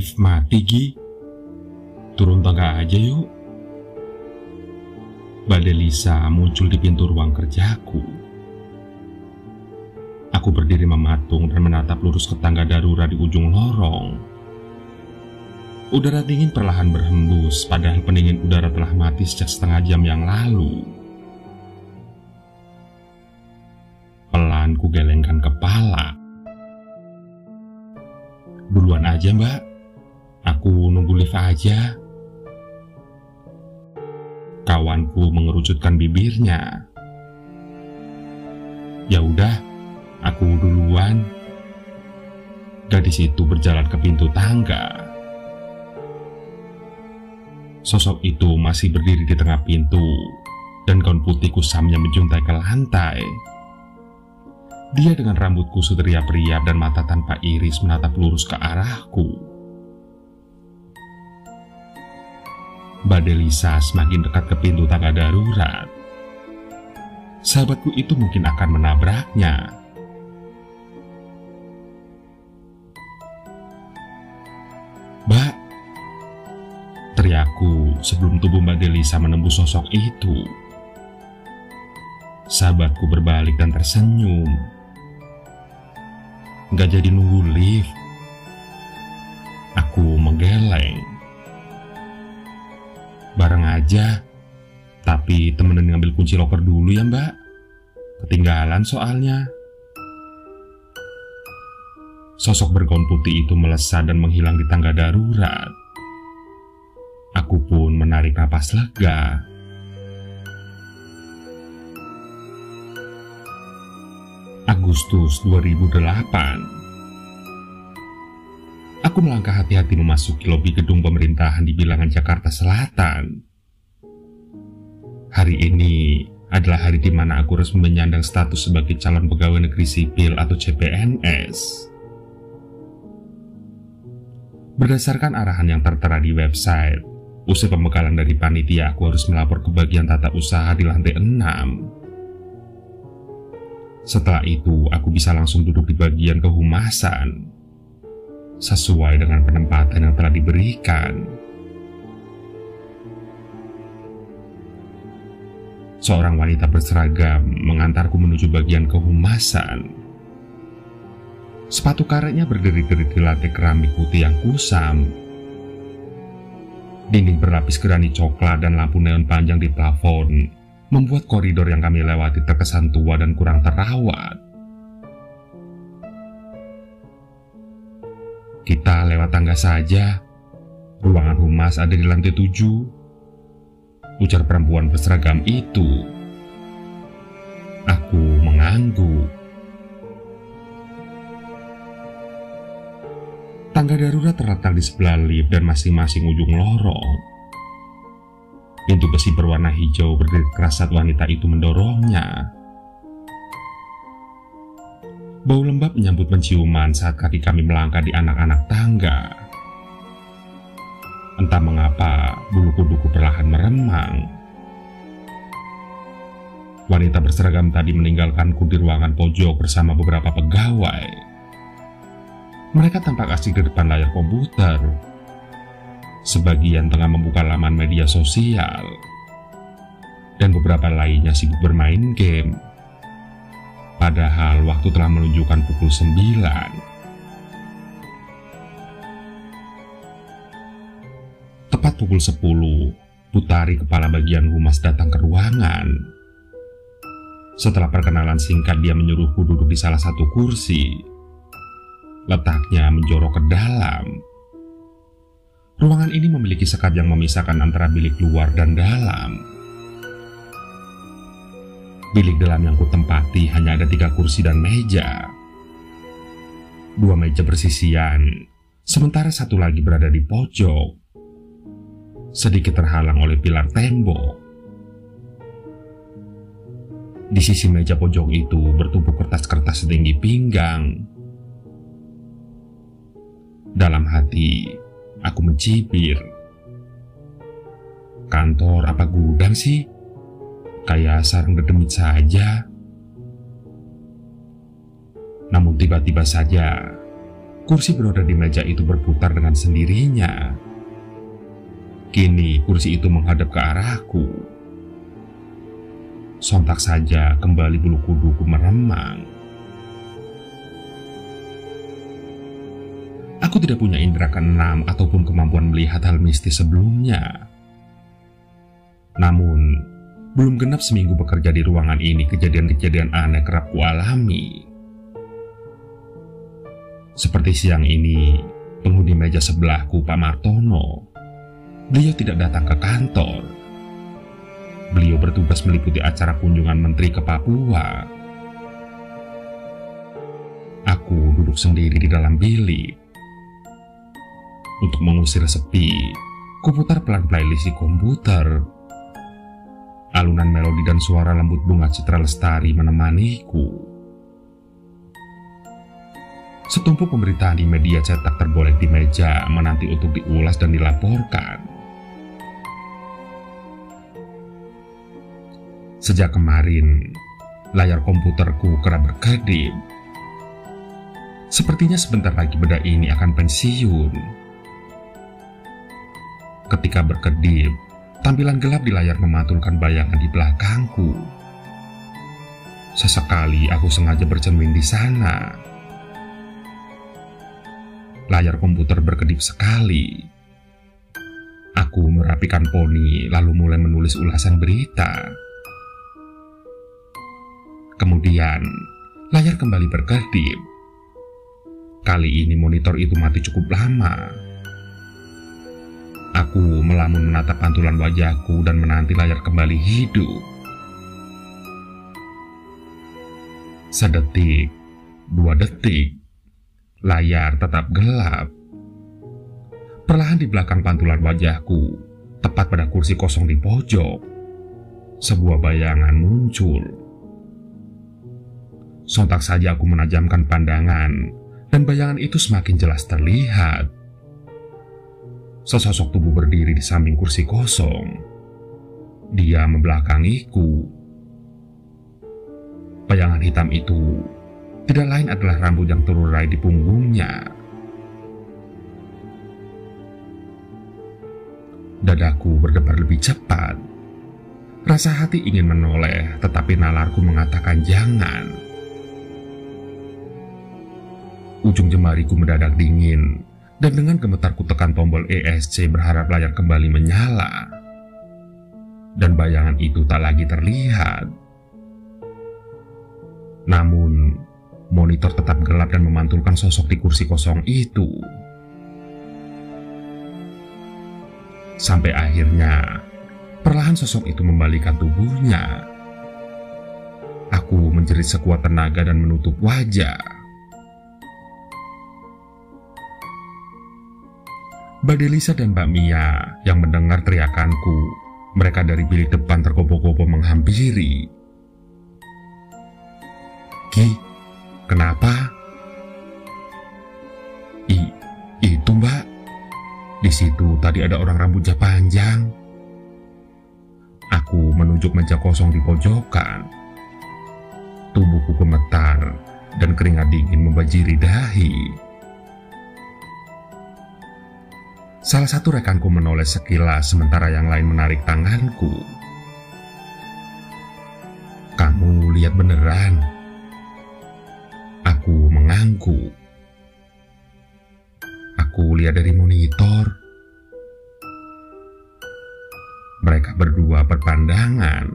Lift mati, Gi. Turun tangga aja yuk. Mbak Delisa muncul di pintu ruang kerjaku. Aku berdiri mematung dan menatap lurus ke tangga darurat di ujung lorong. Udara dingin perlahan berhembus, padahal pendingin udara telah mati sejak setengah jam yang lalu. Pelan ku gelengkan kepala. Duluan aja, Mbak. Aku nunggu lift aja. Kawanku mengerucutkan bibirnya. Ya udah, aku duluan. Gadis itu berjalan ke pintu tangga. Sosok itu masih berdiri di tengah pintu, dan gaun putih kusamnya menjuntai ke lantai. Dia dengan rambut kusut riap-riap dan mata tanpa iris menatap lurus ke arahku. Mbak Delisa semakin dekat ke pintu tangga darurat. Sahabatku itu mungkin akan menabraknya. "Mbak!" teriakku sebelum tubuh Mbak Delisa menembus sosok itu. Sahabatku berbalik dan tersenyum. Nggak jadi nunggu lift. Aku menggeleng. "Bareng aja, tapi temenin ngambil kunci loker dulu ya, Mbak. Ketinggalan soalnya." Sosok bergaun putih itu melesat dan menghilang di tangga darurat. Aku pun menarik napas lega. Agustus 2008. Aku melangkah hati-hati memasuki lobi gedung pemerintahan di Bilangan, Jakarta Selatan. Hari ini adalah hari di mana aku resmi menyandang status sebagai calon pegawai negeri sipil atau CPNS. Berdasarkan arahan yang tertera di website, usai pembekalan dari panitia, aku harus melapor ke bagian tata usaha di lantai 6. Setelah itu, aku bisa langsung duduk di bagian kehumasan, sesuai dengan penempatan yang telah diberikan. Seorang wanita berseragam mengantarku menuju bagian kehumasan. Sepatu karetnya berdiri-diri di lantai keramik putih yang kusam. Dinding berlapis gerani coklat dan lampu neon panjang di plafon membuat koridor yang kami lewati terkesan tua dan kurang terawat. "Kita lewat tangga saja. Ruangan humas ada di lantai 7. Ujar perempuan berseragam itu. Aku mengangguk. Tangga darurat terletak di sebelah lift dan masing-masing ujung lorong. Pintu besi berwarna hijau berdiri keras saat wanita itu mendorongnya. Bau lembab menyambut penciuman saat kaki kami melangkah di anak-anak tangga. Entah mengapa, bulu kuduku perlahan meremang. Wanita berseragam tadi meninggalkanku di ruangan pojok bersama beberapa pegawai. Mereka tampak asik di depan layar komputer. Sebagian tengah membuka laman media sosial, dan beberapa lainnya sibuk bermain game. Padahal waktu telah menunjukkan pukul 9. Tepat pukul 10, Putari, kepala bagian humas, datang ke ruangan. Setelah perkenalan singkat, dia menyuruhku duduk di salah satu kursi. Letaknya menjorok ke dalam. Ruangan ini memiliki sekat yang memisahkan antara bilik luar dan dalam. Bilik dalam yang kutempati hanya ada 3 kursi dan meja. 2 meja bersisian, sementara satu lagi berada di pojok, sedikit terhalang oleh pilar tembok. Di sisi meja pojok itu bertumpuk kertas-kertas setinggi pinggang. Dalam hati, aku mencibir. Kantor apa gudang sih? Kayak sarang dedemit saja. Namun tiba-tiba saja, kursi beroda di meja itu berputar dengan sendirinya. Kini kursi itu menghadap ke arahku. Sontak saja kembali bulu kuduku meremang. Aku tidak punya indera keenam ataupun kemampuan melihat hal mistis sebelumnya. Namun, belum genap seminggu bekerja di ruangan ini, kejadian-kejadian aneh kerap kualami. Seperti siang ini, penghuni meja sebelahku, Pak Martono. Beliau tidak datang ke kantor. Beliau bertugas meliputi acara kunjungan menteri ke Papua. Aku duduk sendiri di dalam bilik. Untuk mengusir sepi, kuputar pelan playlist di komputer. Alunan melodi dan suara lembut Bunga Citra Lestari menemaniku. Setumpuk pemberitaan di media cetak tergolek di meja, menanti untuk diulas dan dilaporkan. Sejak kemarin, layar komputerku kerap berkedip. Sepertinya sebentar lagi benda ini akan pensiun. Ketika berkedip, tampilan gelap di layar memantulkan bayangan di belakangku. Sesekali aku sengaja bercermin di sana. Layar komputer berkedip sekali. Aku merapikan poni lalu mulai menulis ulasan berita. Kemudian, layar kembali berkedip. Kali ini monitor itu mati cukup lama. Aku melamun menatap pantulan wajahku dan menanti layar kembali hidup. Sedetik, 2 detik, layar tetap gelap. Perlahan di belakang pantulan wajahku, tepat pada kursi kosong di pojok, sebuah bayangan muncul. Sontak saja aku menajamkan pandangan, dan bayangan itu semakin jelas terlihat. Sesosok tubuh berdiri di samping kursi kosong. Dia membelakangiku. Bayangan hitam itu tidak lain adalah rambut yang terurai di punggungnya. Dadaku berdebar lebih cepat. Rasa hati ingin menoleh, tetapi nalarku mengatakan jangan. Ujung jemariku mendadak dingin, dan dengan gemetarku tekan tombol ESC berharap layar kembali menyala. Dan bayangan itu tak lagi terlihat. Namun, monitor tetap gelap dan memantulkan sosok di kursi kosong itu. Sampai akhirnya, perlahan sosok itu membalikan tubuhnya. Aku menjerit sekuat tenaga dan menutup wajah. Mbak Delisa dan Mbak Mia yang mendengar teriakanku, mereka dari bilik depan tergopoh-gopoh menghampiri. "Ki, kenapa?" Itu Mbak. Di situ tadi ada orang rambutnya panjang." Aku menunjuk meja kosong di pojokan. Tubuhku gemetar dan keringat dingin membajiri dahi. Salah satu rekanku menoleh sekilas sementara yang lain menarik tanganku. "Kamu lihat beneran?" Aku mengangguk. "Aku lihat dari monitor." Mereka berdua berpandangan.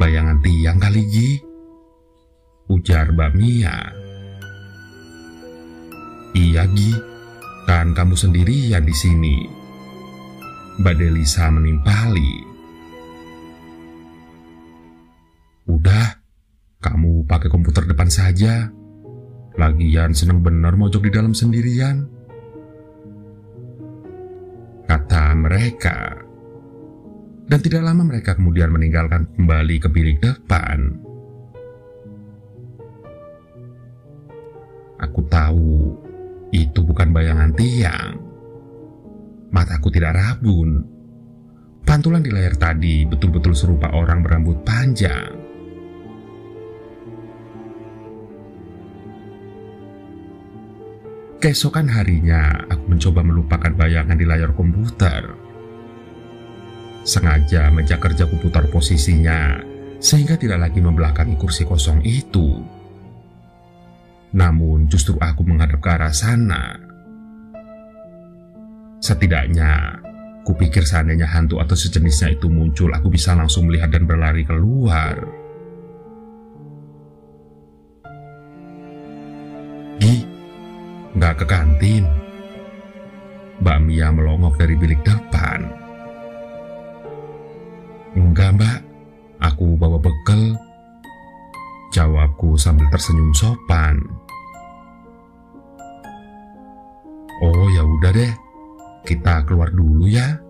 "Bayangan tiang kali, Gi," ujar Mbak Mia. "Iya, Gi, kan kamu sendirian di sini," Mbak Delisa menimpali. "Udah, kamu pakai komputer depan saja. Lagian seneng bener mojok di dalam sendirian," kata mereka. Dan tidak lama mereka kemudian meninggalkan kembali ke bilik depan. Aku tahu itu bukan bayangan tiang. Mataku tidak rabun. Pantulan di layar tadi betul-betul serupa orang berambut panjang. Keesokan harinya, aku mencoba melupakan bayangan di layar komputer. Sengaja meja kerjaku putar posisinya, sehingga tidak lagi membelakangi kursi kosong itu. Namun justru aku menghadap ke arah sana. Setidaknya, kupikir seandainya hantu atau sejenisnya itu muncul, aku bisa langsung melihat dan berlari keluar. Nggak ke kantin. Mbak Mia melongok dari bilik depan. Enggak, Mbak. Aku bawa bekal, jawabku sambil tersenyum sopan. Oh ya udah deh, kita keluar dulu ya.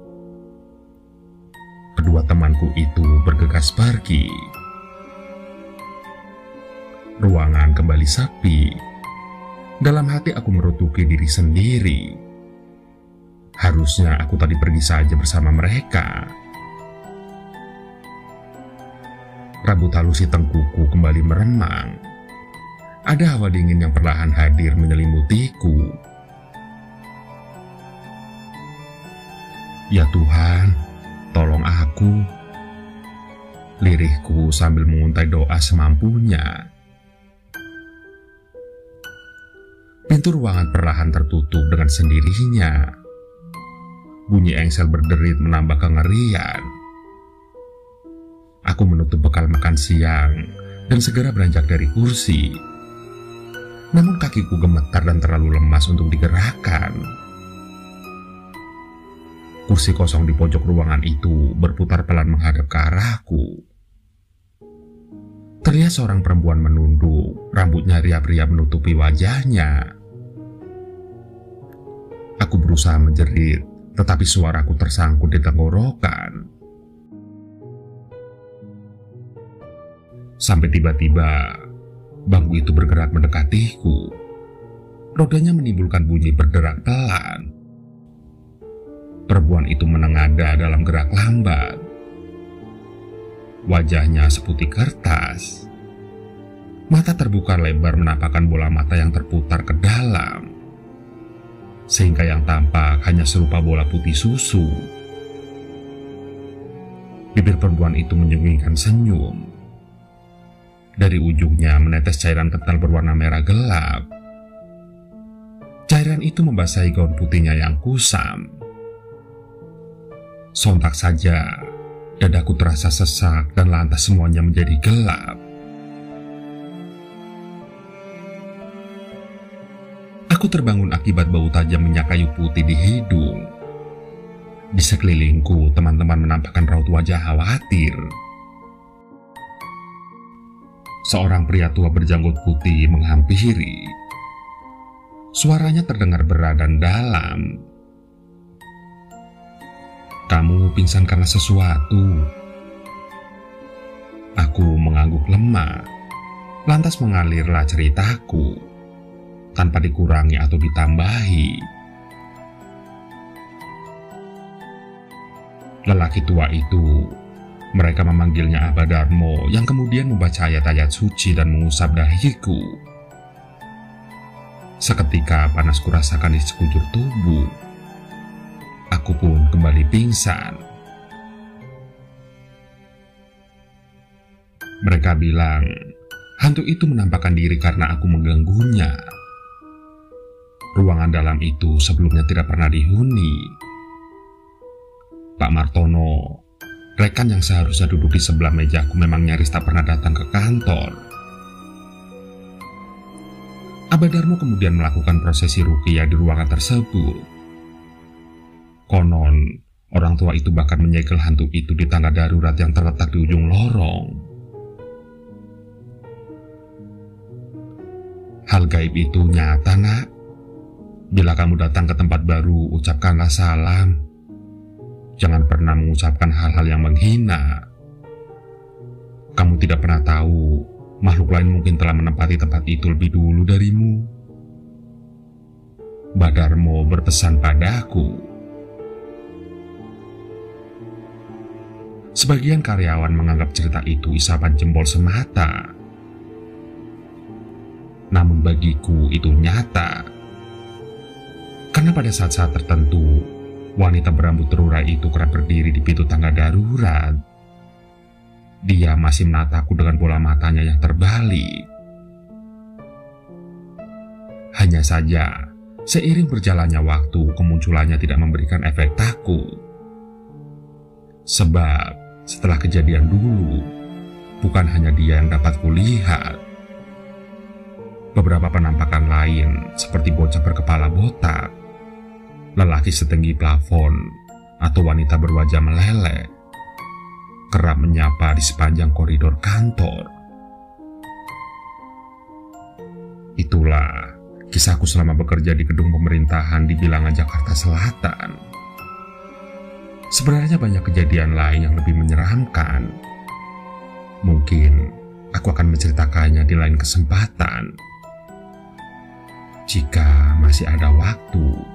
Kedua temanku itu bergegas pergi. Ruangan kembali sepi. Dalam hati aku merutuki diri sendiri. Harusnya aku tadi pergi saja bersama mereka. Rambut halus tengkuku kembali meremang. Ada hawa dingin yang perlahan hadir menyelimutiku. Ya Tuhan, tolong aku. Lirihku sambil menguntai doa semampunya. Pintu ruangan perlahan tertutup dengan sendirinya. Bunyi engsel berderit menambah kengerian. Aku menutup bekal makan siang dan segera beranjak dari kursi. Namun kakiku gemetar dan terlalu lemas untuk digerakkan. Kursi kosong di pojok ruangan itu berputar pelan menghadap ke arahku. Terlihat seorang perempuan menunduk, rambutnya riap-riap menutupi wajahnya. Aku berusaha menjerit, tetapi suaraku tersangkut di tenggorokan. Sampai tiba-tiba, bangku itu bergerak mendekatiku. Rodanya menimbulkan bunyi berderak pelan. Perempuan itu menengadah dalam gerak lambat. Wajahnya seputih kertas. Mata terbuka lebar menampakkan bola mata yang terputar ke dalam, sehingga yang tampak hanya serupa bola putih susu. Bibir perempuan itu menyembunyikan senyum. Dari ujungnya menetes cairan kental berwarna merah gelap. Cairan itu membasahi gaun putihnya yang kusam. Sontak saja, dadaku terasa sesak dan lantas semuanya menjadi gelap. Aku terbangun akibat bau tajam minyak kayu putih di hidung. Di sekelilingku, teman-teman menampakkan raut wajah khawatir. Seorang pria tua berjanggut putih menghampiri. Suaranya terdengar berat dan dalam. Kamu pingsan karena sesuatu. Aku mengangguk lemah. Lantas mengalirlah ceritaku, tanpa dikurangi atau ditambahi. Lelaki tua itu, mereka memanggilnya Abah Darmo, yang kemudian membaca ayat-ayat suci dan mengusap dahiku. Seketika panasku rasakan di sekujur tubuh. Aku pun kembali pingsan. Mereka bilang, hantu itu menampakkan diri karena aku mengganggunya. Ruangan dalam itu sebelumnya tidak pernah dihuni. Pak Martono, rekan yang seharusnya duduk di sebelah mejaku, memang nyaris tak pernah datang ke kantor. Abah Darmo kemudian melakukan prosesi ruqyah di ruangan tersebut. Konon, orang tua itu bahkan menyegel hantu itu di tangga darurat yang terletak di ujung lorong. Hal gaib itu nyata, Nak. Bila kamu datang ke tempat baru, ucapkanlah salam. Jangan pernah mengucapkan hal-hal yang menghina. Kamu tidak pernah tahu, makhluk lain mungkin telah menempati tempat itu lebih dulu darimu. Mbah Darmo berpesan padaku. Sebagian karyawan menganggap cerita itu isapan jempol semata. Namun bagiku itu nyata. Karena pada saat-saat tertentu, wanita berambut terurai itu kerap berdiri di pintu tangga darurat. Dia masih menatapku dengan bola matanya yang terbalik. Hanya saja, seiring berjalannya waktu, kemunculannya tidak memberikan efek takut. Sebab, setelah kejadian dulu, bukan hanya dia yang dapat kulihat. Beberapa penampakan lain, seperti bocah berkepala botak, lelaki setinggi plafon, atau wanita berwajah meleleh, kerap menyapa di sepanjang koridor kantor. Itulah kisahku selama bekerja di gedung pemerintahan di Bilangan, Jakarta Selatan. Sebenarnya banyak kejadian lain yang lebih menyeramkan. Mungkin aku akan menceritakannya di lain kesempatan, jika masih ada waktu.